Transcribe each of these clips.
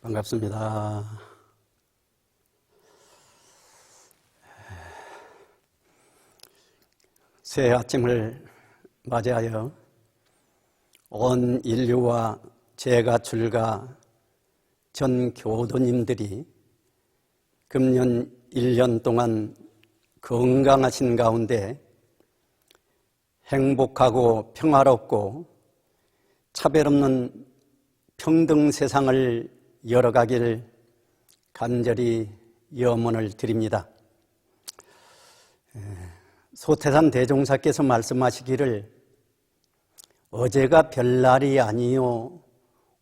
반갑습니다. 새 아침을 맞이하여 온 인류와 제가 출가 전 교도님들이 금년 1년 동안 건강하신 가운데 행복하고 평화롭고 차별 없는 평등 세상을 열어가길 간절히 염원을 드립니다. 소태산 대종사께서 말씀하시기를 어제가 별날이 아니요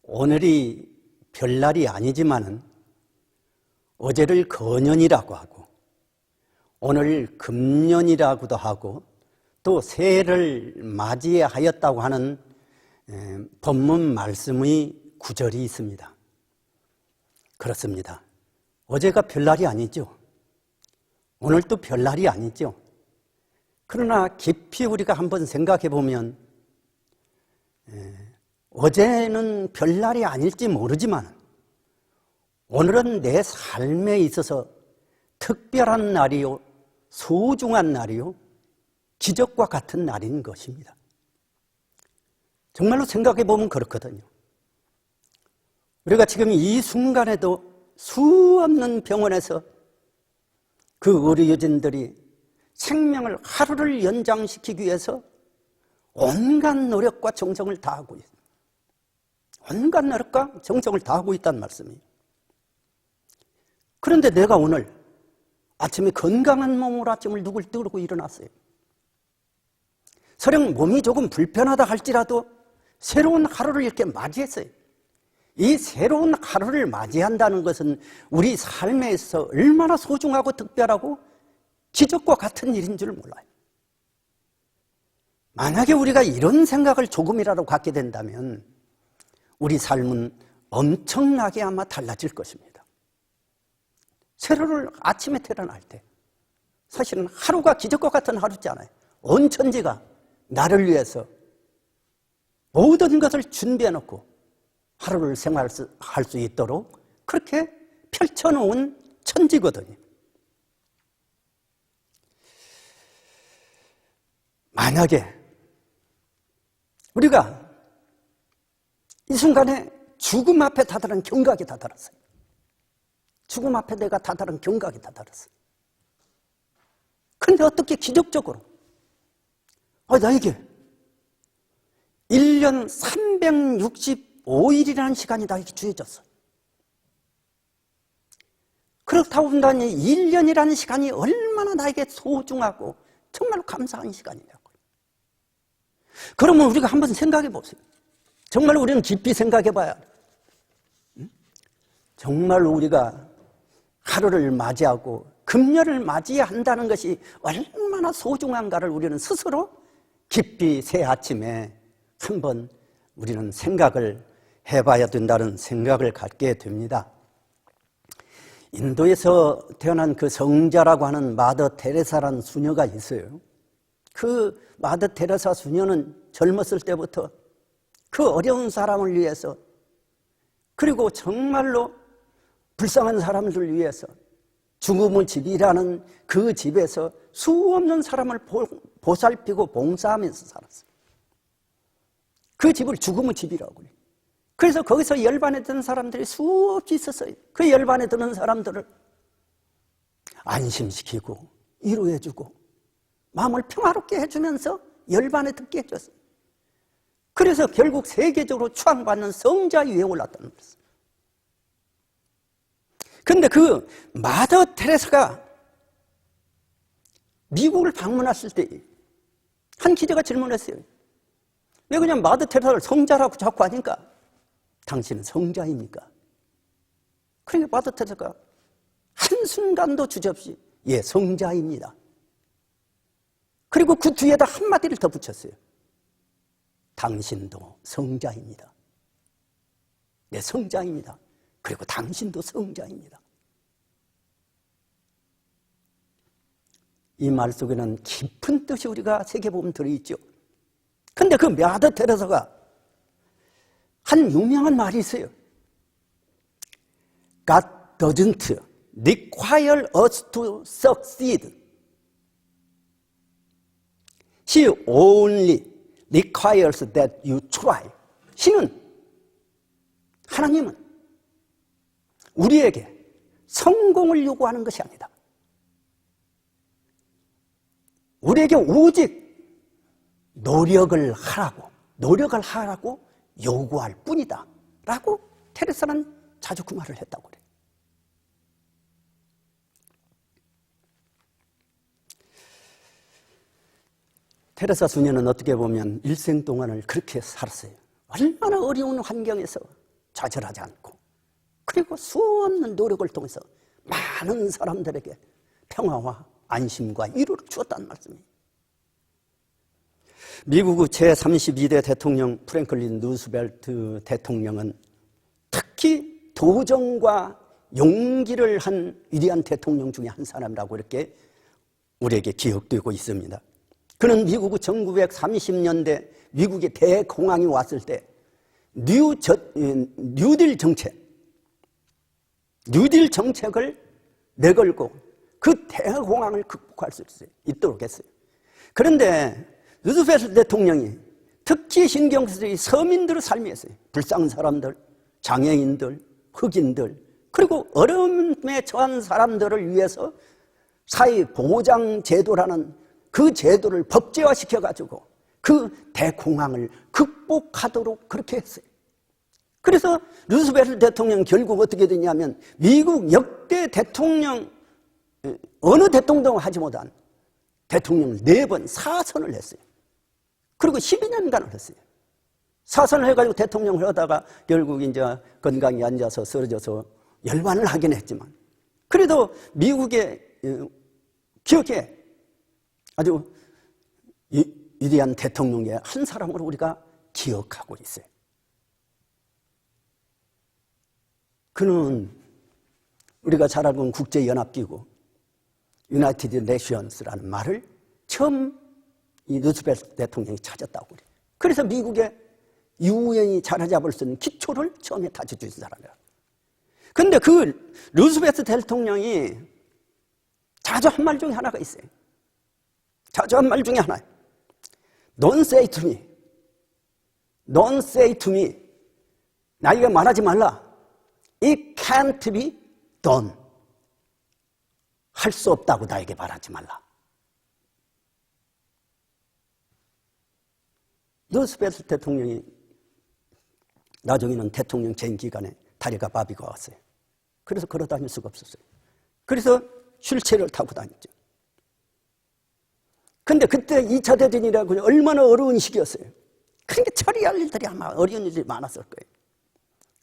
오늘이 별날이 아니지만은 어제를 거년이라고 하고 오늘 금년이라고도 하고 또 새해를 맞이하였다고 하는 본문 말씀의 구절이 있습니다. 그렇습니다. 어제가 별날이 아니죠. 오늘도 별날이 아니죠. 그러나 깊이 우리가 한번 생각해 보면 어제는 별날이 아닐지 모르지만 오늘은 내 삶에 있어서 특별한 날이요, 소중한 날이요, 기적과 같은 날인 것입니다. 정말로 생각해 보면 그렇거든요. 우리가 지금 이 순간에도 수없는 병원에서 그 의료진들이 생명을 하루를 연장시키기 위해서 온갖 노력과 정성을 다하고 있습니다. 온갖 노력과 정성을 다하고 있다는 말씀이에요. 그런데 내가 오늘 아침에 건강한 몸으로 아침을 누굴 뜨고 일어났어요. 설령 몸이 조금 불편하다 할지라도 새로운 하루를 이렇게 맞이했어요. 이 새로운 하루를 맞이한다는 것은 우리 삶에 있어 얼마나 소중하고 특별하고 기적과 같은 일인 줄 몰라요. 만약에 우리가 이런 생각을 조금이라도 갖게 된다면 우리 삶은 엄청나게 아마 달라질 것입니다. 새로운 아침에 태어날 때 사실은 하루가 기적과 같은 하루잖아요. 온 천지가 나를 위해서 모든 것을 준비해놓고 하루를 생활할 수 있도록 그렇게 펼쳐놓은 천지거든요. 만약에 우리가 이 순간에 죽음 앞에 다다른 경각이 다다랐어요. 죽음 앞에 내가 다다른 경각이 다다랐어요. 그런데 어떻게 기적적으로 나에게 1년 365일이라는 시간이 나에게 주어졌어. 그렇다고 본다니 1년이라는 시간이 얼마나 나에게 소중하고 정말로 감사한 시간이냐고요. 그러면 우리가 한번 생각해 보세요. 정말 우리는 깊이 생각해 봐야 돼요. 정말 우리가 하루를 맞이하고 금년을 맞이한다는 것이 얼마나 소중한가를 우리는 스스로 깊이 새 아침에 한번 우리는 생각을 해봐야 된다는 생각을 갖게 됩니다. 인도에서 태어난 그 성자라고 하는 마더 테레사라는 수녀가 있어요. 그 마더 테레사 수녀는 젊었을 때부터 그 어려운 사람을 위해서 그리고 정말로 불쌍한 사람들 위해서 죽음의 집이라는 그 집에서 수없는 사람을 보살피고 봉사하면서 살았어요. 그 집을 죽음의 집이라고 그래요. 그래서 거기서 열반에 드는 사람들이 수없이 있었어요. 그 열반에 드는 사람들을 안심시키고 위로해주고 마음을 평화롭게 해주면서 열반에 듣게 해줬어요. 그래서 결국 세계적으로 추앙받는 성자 위에 올랐다는 거였어요. 그런데 그 마더 테레사가 미국을 방문했을 때 한 기자가 질문했어요. 왜 그냥 마더 테레사를 성자라고 자꾸 하니까 당신은 성자입니까? 그러니까 마더 테레사가 한순간도 주저없이 예, 성자입니다. 그리고 그 뒤에다 한마디를 더 붙였어요. 당신도 성자입니다. 네, 성자입니다. 그리고 당신도 성자입니다. 이 말 속에는 깊은 뜻이 우리가 새겨보면 들어있죠. 근데 그 마더 테레사가 한 유명한 말이 있어요. God doesn't require us to succeed. He only requires that you try. 하나님은 우리에게 성공을 요구하는 것이 아니다. 우리에게 오직 노력을 하라고 요구할 뿐이다 라고 테레사는 자주 그 말을 했다고 그래요. 테레사 수녀는 어떻게 보면 일생 동안을 그렇게 살았어요. 얼마나 어려운 환경에서 좌절하지 않고, 그리고 수없는 노력을 통해서 많은 사람들에게 평화와 안심과 위로를 주었다는 말씀이에요. 미국 제32대 대통령 프랭클린 루스벨트 대통령은 특히 도전과 용기를 한 위대한 대통령 중에 한 사람이라고 이렇게 우리에게 기억되고 있습니다. 그는 미국 1930년대 미국의 대공황이 왔을 때 뉴딜 정책을 내걸고 그 대공황을 극복할 수 있도록 했어요. 그런데 루스벨트 대통령이 특히 신경 쓰이 서민들의 삶이었어요. 불쌍한 사람들, 장애인들, 흑인들, 그리고 어려움에 처한 사람들을 위해서 사회보장제도라는 그 제도를 법제화시켜가지고 그 대공황을 극복하도록 그렇게 했어요. 그래서 루스벨트 대통령 결국 어떻게 됐냐면 미국 역대 대통령, 어느 대통령도 하지 못한 대통령을 4번 사선을 했어요. 그리고 12년간을 했어요. 사선을 해가지고 대통령을 하다가 결국 이제 건강히 앉아서 쓰러져서 열반을 하긴 했지만, 그래도 미국의 기억에 아주 위대한 대통령의 한 사람으로 우리가 기억하고 있어요. 그는 우리가 잘 알고 있는 국제연합기구 유나이티드 네이션스라는 말을 처음 이 루스벨트 대통령이 찾았다고 그래요. 그래서 미국의 유엔이 자리잡을 수 있는 기초를 처음에 다져준 사람이에요. 근데 그 루스벨트 대통령이 자주 한 말 중에 하나가 있어요. 자주 한 말 중에 하나예요. Don't say to me. Don't say to me. 나에게 말하지 말라. It can't be done. 할 수 없다고 나에게 말하지 말라. 루스벨트 대통령이 나중에는 대통령 재임 기간에 다리가 마비가 왔어요. 그래서 걸어 다닐 수가 없었어요. 그래서 휠체어를 타고 다녔죠. 근데 그때 2차 대전이라고 얼마나 어려운 시기였어요. 그러니까 처리할 일들이 아마 어려운 일들이 많았을 거예요.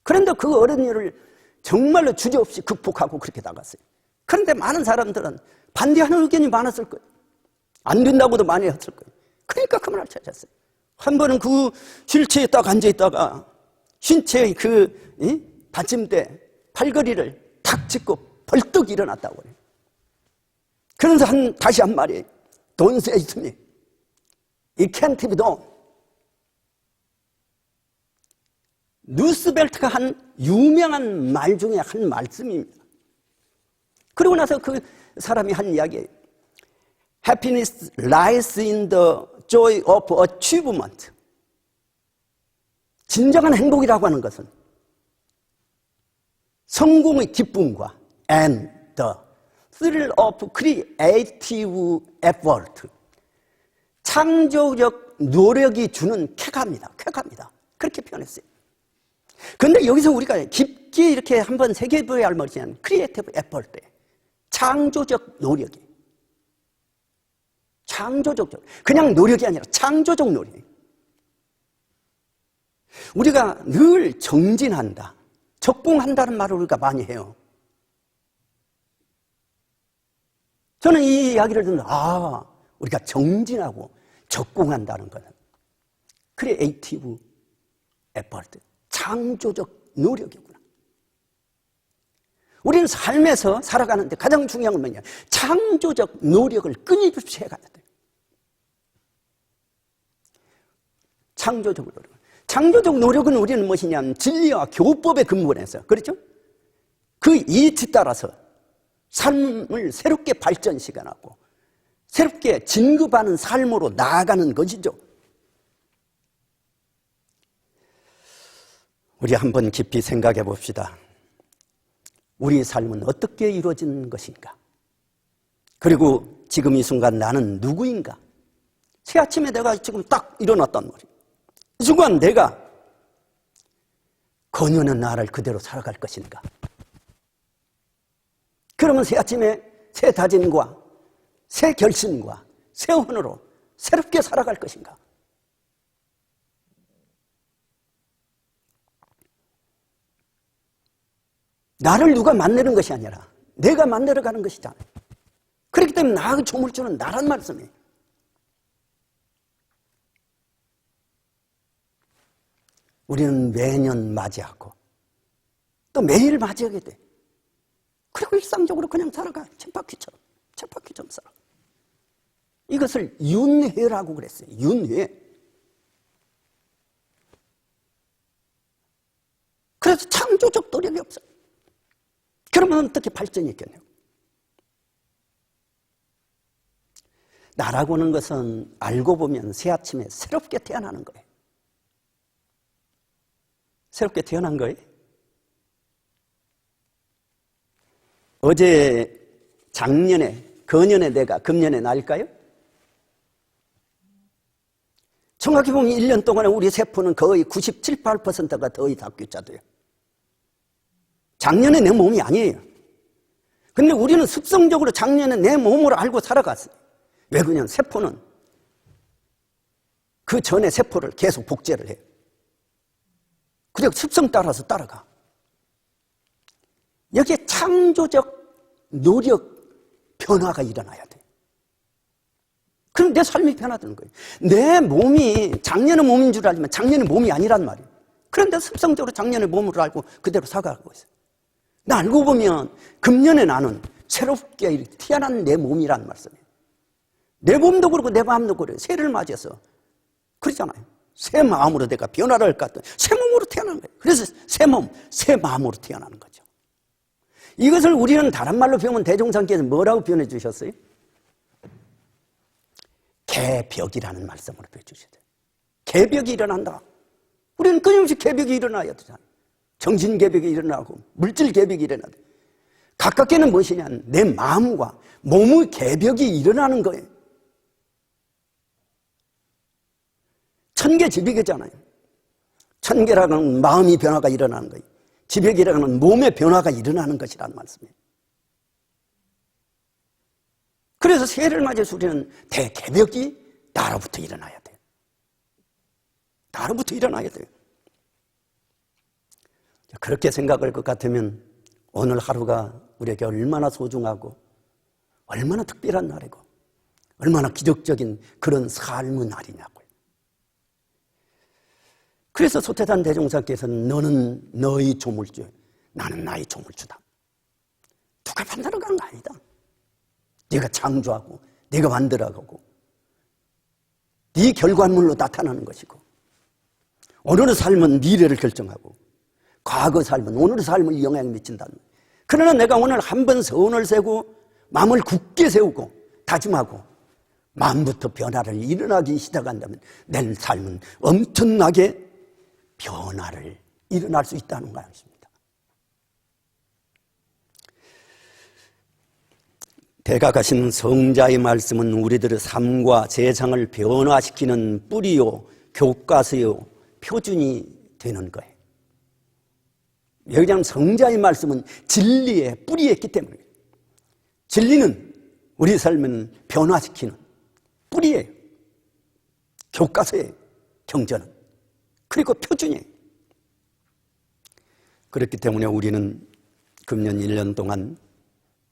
그런데 그 어려운 일을 정말로 주저없이 극복하고 그렇게 나갔어요. 그런데 많은 사람들은 반대하는 의견이 많았을 거예요. 안 된다고도 많이 했을 거예요. 그러니까 그 말을 찾았어요. 한 번은 그 휠체어에 딱 앉아있다가 신체의 그 받침대 팔걸이를 탁 짚고 벌떡 일어났다고 그래요. 그러면서 다시 한 말이 Don't say to me. It can't be done. 루스벨트가 한 유명한 말 중에 한 말씀입니다. 그리고 나서 그 사람이 한 이야기예요. Happiness lies in the joy of achievement. 진정한 행복이라고 하는 것은 성공의 기쁨과 and the thrill of creative effort. 창조적 노력이 주는 쾌감이다. 그렇게 표현했어요. 그런데 여기서 우리가 깊게 이렇게 한번 새겨봐야 할 것이 크리에이티브 에포트. 창조적 노력이. 그냥 노력이 아니라 창조적 노력. 우리가 늘 정진한다, 적공한다는 말을 우리가 많이 해요. 저는 이 이야기를 듣는다. 우리가 정진하고 적공한다는 것은 크리에이티브 에포트, 창조적 노력이구나. 우리는 삶에서 살아가는데 가장 중요한 건 뭐냐? 창조적 노력을 끊임없이 해가야 돼요. 창조적 노력은 우리는 무엇이냐면 진리와 교법의 근본에서, 그렇죠? 그 이치 따라서 삶을 새롭게 발전시켜나가고 새롭게 진급하는 삶으로 나아가는 것이죠. 우리 한번 깊이 생각해 봅시다. 우리 삶은 어떻게 이루어지는 것인가? 그리고 지금 이 순간 나는 누구인가? 새 아침에 내가 지금 딱 일어났단 말이에요. 이 순간 내가 거녀는 나를 그대로 살아갈 것인가? 그러면 새 아침에 새 다짐과 새 결심과 새 혼으로 새롭게 살아갈 것인가? 나를 누가 만드는 것이 아니라 내가 만들어가는 것이잖아요. 그렇기 때문에 나의 조물주는 나란 말씀이에요. 우리는 매년 맞이하고 또 매일 맞이하게 돼. 그리고 일상적으로 그냥 살아가. 쳇바퀴처럼 살아. 이것을 윤회라고 그랬어요. 윤회. 그래서 창조적 노력이 없어요. 그러면 어떻게 발전이 있겠냐고. 나라고 하는 것은 알고 보면 새 아침에 새롭게 태어나는 거예요. 새롭게 태어난 거예요. 어제 작년에 거년에 내가 금년에 나일까요? 정확히 보면 1년 동안에 우리 세포는 거의 97, 8%가 거의 다 귀짜돼요. 작년에 내 몸이 아니에요. 근데 우리는 습성적으로 작년에 내 몸으로 알고 살아갔어요. 왜 그러냐면 세포는 그 전에 세포를 계속 복제를 해요. 그리고 습성 따라서 따라가. 여기에 창조적 노력 변화가 일어나야 돼. 그럼 내 삶이 변화되는 거예요. 내 몸이 작년의 몸인 줄 알지만 작년의 몸이 아니란 말이에요. 그런데 습성적으로 작년의 몸으로 알고 그대로 살아가고 있어요. 나 알고 보면 금년에 나는 새롭게 태어난 내 몸이란 말씀이에요. 내 몸도 그렇고 내 마음도 그래요. 새해를 맞이해서 그러잖아요. 새 마음으로 내가 변화를 할 것 같은 새 몸으로 태어나는 거예요. 그래서 새 몸, 새 마음으로 태어나는 거죠. 이것을 우리는 다른 말로 배우면 대종사님께서 뭐라고 표현해 주셨어요? 개벽이라는 말씀으로 표현해 주셨어요. 개벽이 일어난다. 우리는 끊임없이 개벽이 일어나야 되잖아요. 정신 개벽이 일어나고 물질 개벽이 일어나고 가깝게는 무엇이냐? 내 마음과 몸의 개벽이 일어나는 거예요. 천계지벽이잖아요. 천계라는 마음이 변화가 일어나는 거예요. 지벽이라는 몸의 변화가 일어나는 것이라는 말씀이에요. 그래서 새해를 맞이해서 우리는 대개벽이 나로부터 일어나야 돼요. 나로부터 일어나야 돼요. 그렇게 생각할 것 같으면 오늘 하루가 우리에게 얼마나 소중하고 얼마나 특별한 날이고 얼마나 기적적인 그런 삶의 날이냐고요. 그래서 소태단 대종사께서는 너는 너의 조물주, 나는 나의 조물주다. 누가 만들어간 거 아니다. 네가 창조하고 네가 만들어가고 네 결과물로 나타나는 것이고 오늘의 삶은 미래를 결정하고 과거 삶은 오늘의 삶을 영향을 미친다는 거예요. 그러나 내가 오늘 한번 서원을 세고 마음을 굳게 세우고 다짐하고 마음부터 변화를 일어나기 시작한다면 내 삶은 엄청나게 변화를 일어날 수 있다는 것입니다. 대각하신 성자의 말씀은 우리들의 삶과 세상을 변화시키는 뿌리요, 교과서요, 표준이 되는 거예요. 왜냐하면 성자의 말씀은 진리의 뿌리에 있기 때문에 진리는 우리 삶을 변화시키는 뿌리예요. 교과서예요. 경전은. 그리고 표준이에요. 그렇기 때문에 우리는 금년 1년 동안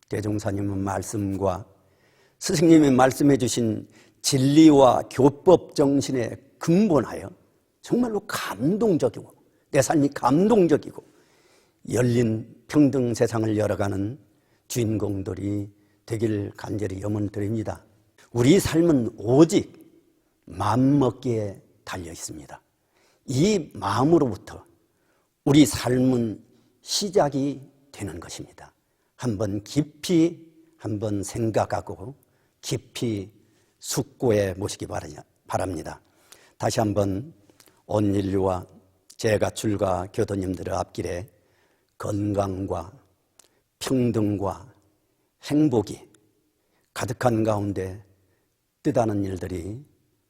대종사님의 말씀과 스승님이 말씀해 주신 진리와 교법 정신에 근본하여 정말로 감동적이고 내 삶이 감동적이고 열린 평등 세상을 열어가는 주인공들이 되길 간절히 염원드립니다. 우리 삶은 오직 마음먹기에 달려 있습니다. 이 마음으로부터 우리 삶은 시작이 되는 것입니다. 한번 깊이 한번 생각하고 깊이 숙고해 보시기 바랍니다. 다시 한번 온 인류와 제가 출가 교도님들의 앞길에 건강과 평등과 행복이 가득한 가운데 뜻하는 일들이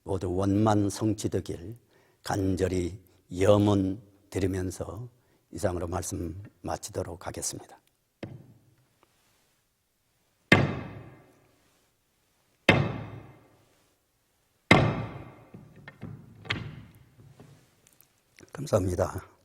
모두 원만 성취되길 간절히 염원 드리면서 이상으로 말씀 마치도록 하겠습니다. 감사합니다.